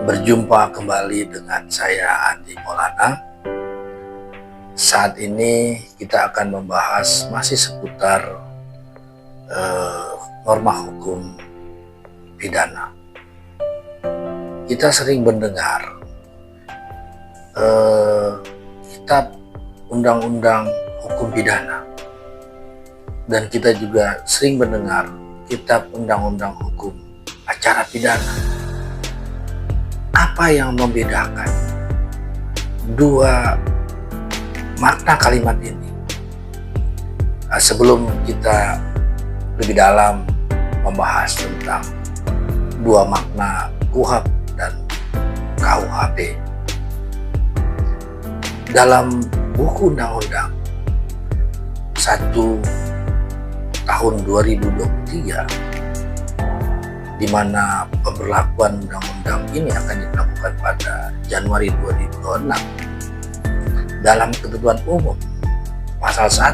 Berjumpa kembali dengan saya Andi Maulana. Saat ini kita akan membahas masih seputar norma hukum pidana. Kita sering mendengar kitab undang-undang hukum pidana, dan kita juga sering mendengar kitab undang-undang hukum acara pidana. Apa yang membedakan dua makna kalimat ini? Sebelum kita lebih dalam membahas tentang dua makna KUHP dan KUHP, dalam buku undang-undang 1 tahun 2023, di mana pemberlakuan undang-undang ini akan dilakukan pada Januari 2026. Dalam ketentuan umum pasal 1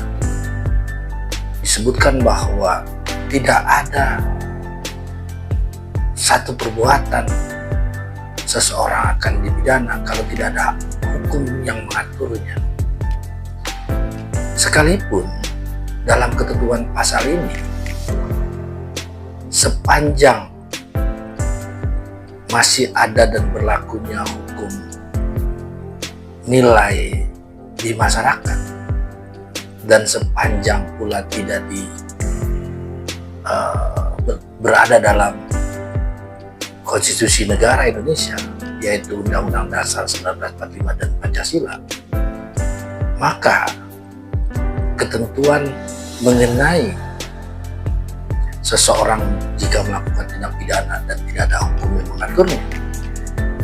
disebutkan bahwa tidak ada satu perbuatan seseorang akan dipidana kalau tidak ada hukum yang mengaturnya. Sekalipun dalam ketentuan pasal ini, sepanjang masih ada dan berlakunya hukum nilai di masyarakat, dan sepanjang pula tidak berada dalam konstitusi negara Indonesia, yaitu Undang-Undang Dasar 1945 dan Pancasila, maka ketentuan mengenai seseorang jika melakukan tindak pidana dan tidak ada hukum yang mengaturnya,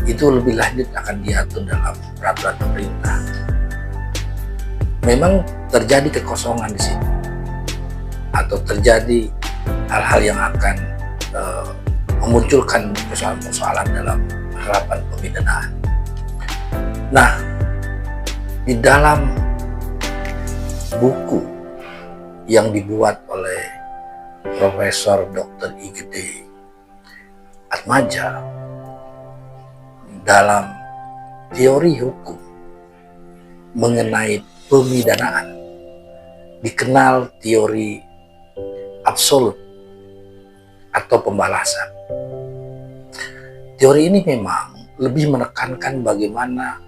itu lebih lanjut akan diatur dalam peraturan pemerintah. Memang terjadi kekosongan di sini, atau terjadi hal-hal yang akan memunculkan persoalan-persoalan dalam penerapan pemidanaan. Nah, di dalam buku yang dibuat oleh Profesor Dr. Igede Atmaja dalam teori hukum mengenai pemidanaan, dikenal teori absolut atau pembalasan. Teori ini memang lebih menekankan bagaimana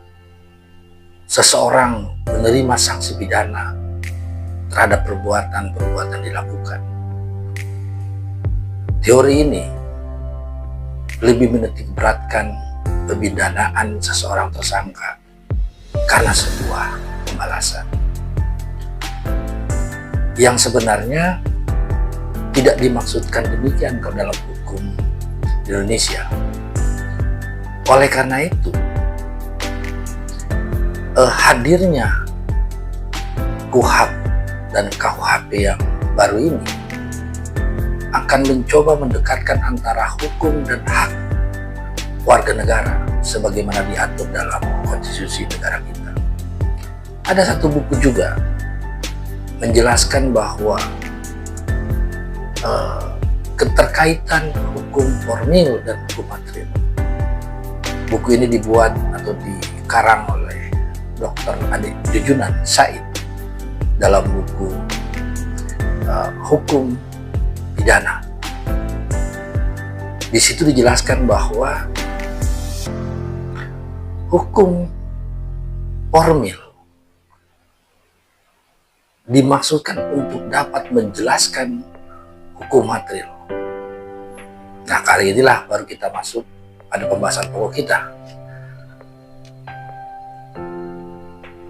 seseorang menerima sanksi pidana terhadap perbuatan-perbuatan dilakukan. Teori ini lebih menitik beratkan pemidanaan seseorang tersangka karena sebuah pembalasan yang sebenarnya tidak dimaksudkan demikian kalau dalam hukum di Indonesia. Oleh karena itu, hadirnya KUHP dan KUHP yang baru ini akan mencoba mendekatkan antara hukum dan hak warga negara sebagaimana diatur dalam konstitusi negara kita. Ada satu buku juga menjelaskan bahwa keterkaitan hukum formil dan hukum material. Buku ini dibuat atau dikarang oleh Dr. Adi Jujunan Said dalam buku Hukum Pidana. Di situ dijelaskan bahwa hukum formil dimaksudkan untuk dapat menjelaskan hukum material. Nah, kali inilah baru kita masuk pada pembahasan pokok kita.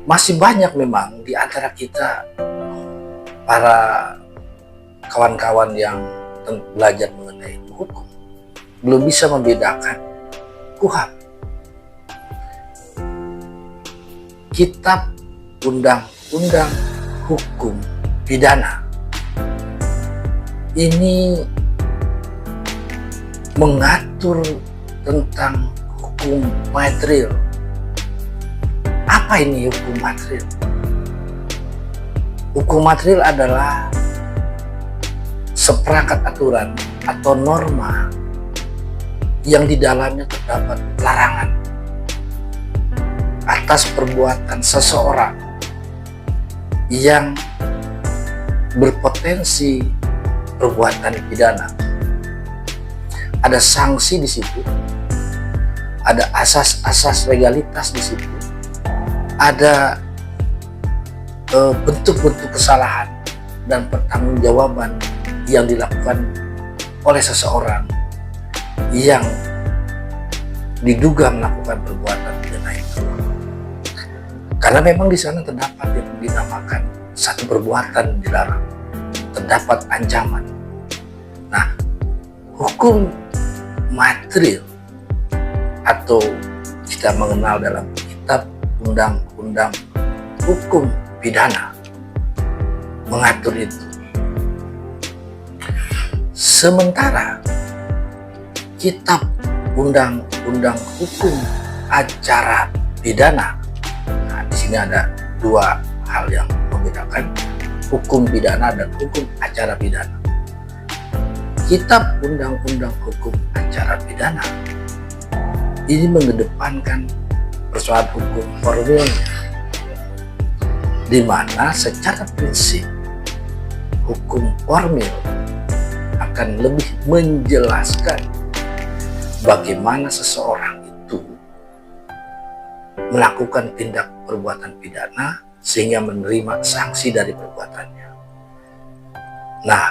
Masih banyak memang di antara kita para kawan-kawan yang belajar mengenai hukum belum bisa membedakan KUHP, Kitab Undang-Undang Hukum Pidana. Ini mengatur tentang hukum material. Apa ini hukum material? Hukum material adalah seperangkat aturan atau norma yang di dalamnya terdapat larangan atas perbuatan seseorang yang berpotensi perbuatan pidana. Ada sanksi di situ, ada asas-asas legalitas di situ, ada bentuk-bentuk kesalahan dan pertanggungjawaban yang dilakukan oleh seseorang yang diduga melakukan perbuatan pidana itu. Karena memang di sana terdapat yang dinamakan satu perbuatan dilarang, terdapat ancaman. Nah, hukum material atau kita mengenal dalam kitab undang-undang hukum pidana mengatur itu. Sementara kitab undang-undang hukum acara pidana, nah di sini ada dua hal yang membedakan hukum pidana dan hukum acara pidana. Kitab undang-undang hukum acara pidana ini mengedepankan persoalan hukum formilnya, di mana secara prinsip hukum formil akan lebih menjelaskan bagaimana seseorang itu melakukan tindak perbuatan pidana sehingga menerima sanksi dari perbuatannya. Nah,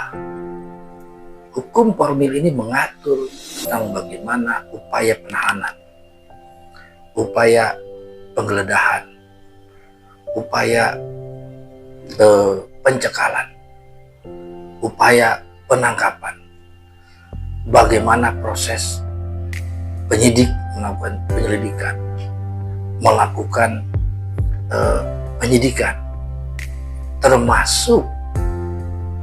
hukum formil ini mengatur tentang bagaimana upaya penahanan, upaya penggeledahan, upaya pencekalan, upaya penangkapan, bagaimana proses penyidik melakukan penyelidikan, melakukan penyidikan, termasuk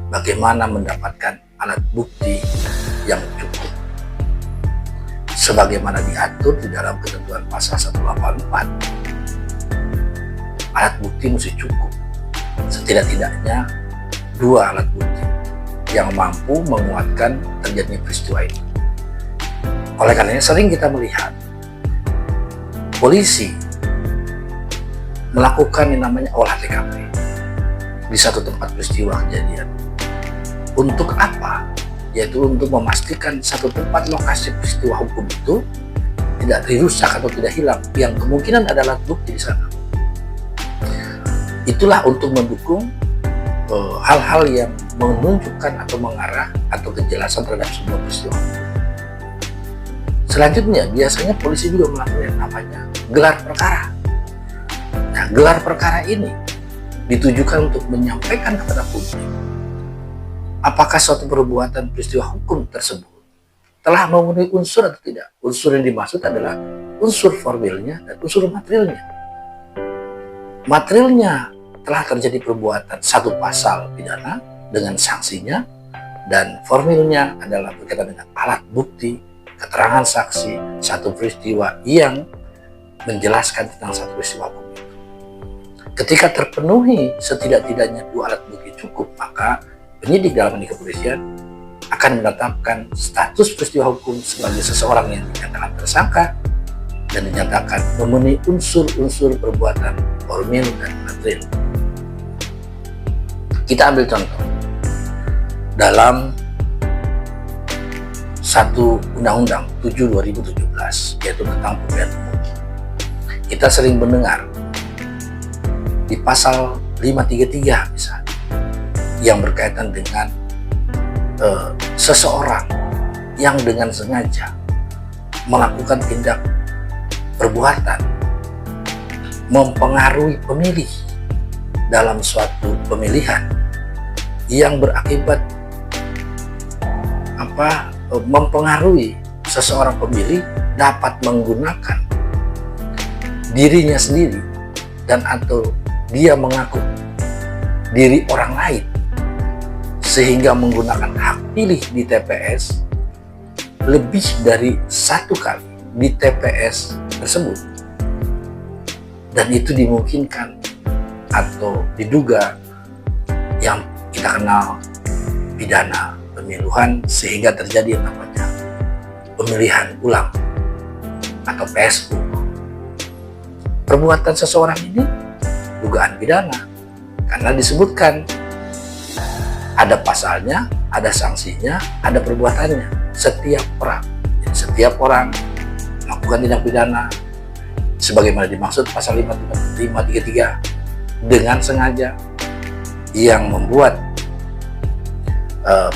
bagaimana mendapatkan alat bukti yang cukup sebagaimana diatur di dalam ketentuan pasal 184. Alat bukti mesti cukup, setidak-tidaknya 2 alat bukti yang mampu menguatkan terjadinya peristiwa itu. Oleh karenanya sering kita melihat polisi melakukan yang namanya olah TKP di satu tempat peristiwa kejadian. Untuk apa? Yaitu untuk memastikan satu tempat lokasi peristiwa hukum itu tidak dirusak atau tidak hilang, yang kemungkinan ada alat bukti di sana. Itulah untuk mendukung hal-hal yang menunjukkan atau mengarah atau kejelasan terhadap sebuah peristiwa. Selanjutnya, biasanya polisi juga melakukan yang namanya gelar perkara. Nah, gelar perkara ini ditujukan untuk menyampaikan kepada publik apakah suatu perbuatan peristiwa hukum tersebut telah memenuhi unsur atau tidak. Unsur yang dimaksud adalah unsur formilnya dan unsur materialnya. Materialnya telah terjadi perbuatan satu pasal pidana dengan sanksinya, dan formilnya adalah berkaitan dengan alat bukti, keterangan saksi, satu peristiwa yang menjelaskan tentang satu peristiwa hukum itu. Ketika terpenuhi setidak-tidaknya 2 alat bukti cukup, maka penyidik dalam hal kepolisian akan menetapkan status peristiwa hukum sebagai seseorang yang dinyatakan tersangka dan dinyatakan memenuhi unsur-unsur perbuatan formil dan material. Kita ambil contoh dalam satu Undang-Undang 7 2017, yaitu tentang pemilihan umum. Kita sering mendengar di pasal 533 misalnya, yang berkaitan dengan seseorang yang dengan sengaja melakukan tindak perbuatan mempengaruhi pemilih dalam suatu pemilihan yang berakibat mempengaruhi seseorang pemilih dapat menggunakan dirinya sendiri dan atau dia mengaku diri orang lain sehingga menggunakan hak pilih di TPS lebih dari 1 kali di TPS tersebut, dan itu dimungkinkan atau diduga yang kita kenal pidana pemiluhan, sehingga terjadi yang namanya pemilihan ulang atau PSU. Perbuatan seseorang ini dugaan pidana karena disebutkan ada pasalnya, ada sanksinya, ada perbuatannya. Setiap orang, jadi setiap orang melakukan tindak pidana sebagaimana dimaksud pasal 533 dengan sengaja yang membuat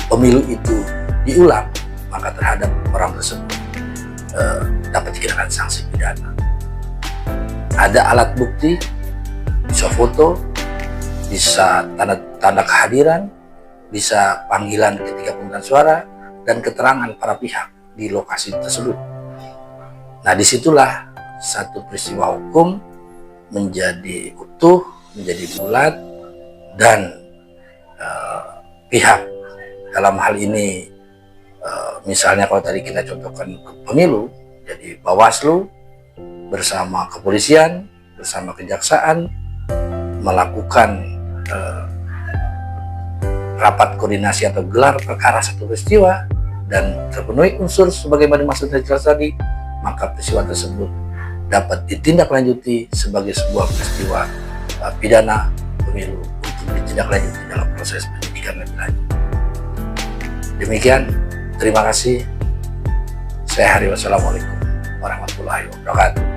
pemilu itu diulang, maka terhadap orang tersebut dapat dikenakan sanksi pidana. Ada alat bukti, bisa foto, bisa tanda kehadiran, bisa panggilan ketika pemungutan suara, dan keterangan para pihak di lokasi tersebut. Nah, disitulah satu peristiwa hukum menjadi utuh, menjadi bulat, dan pihak dalam hal ini misalnya kalau tadi kita contohkan pemilu, jadi Bawaslu bersama kepolisian, bersama kejaksaan melakukan rapat koordinasi atau gelar perkara satu peristiwa dan terpenuhi unsur sebagaimana dimaksud tadi, maka peristiwa tersebut dapat ditindaklanjuti sebagai sebuah peristiwa pidana pemilu untuk ditindaklanjuti dalam proses penyidikan lebih lanjut. Demikian, terima kasih. Saya Hari, wassalamualaikum warahmatullahi wabarakatuh.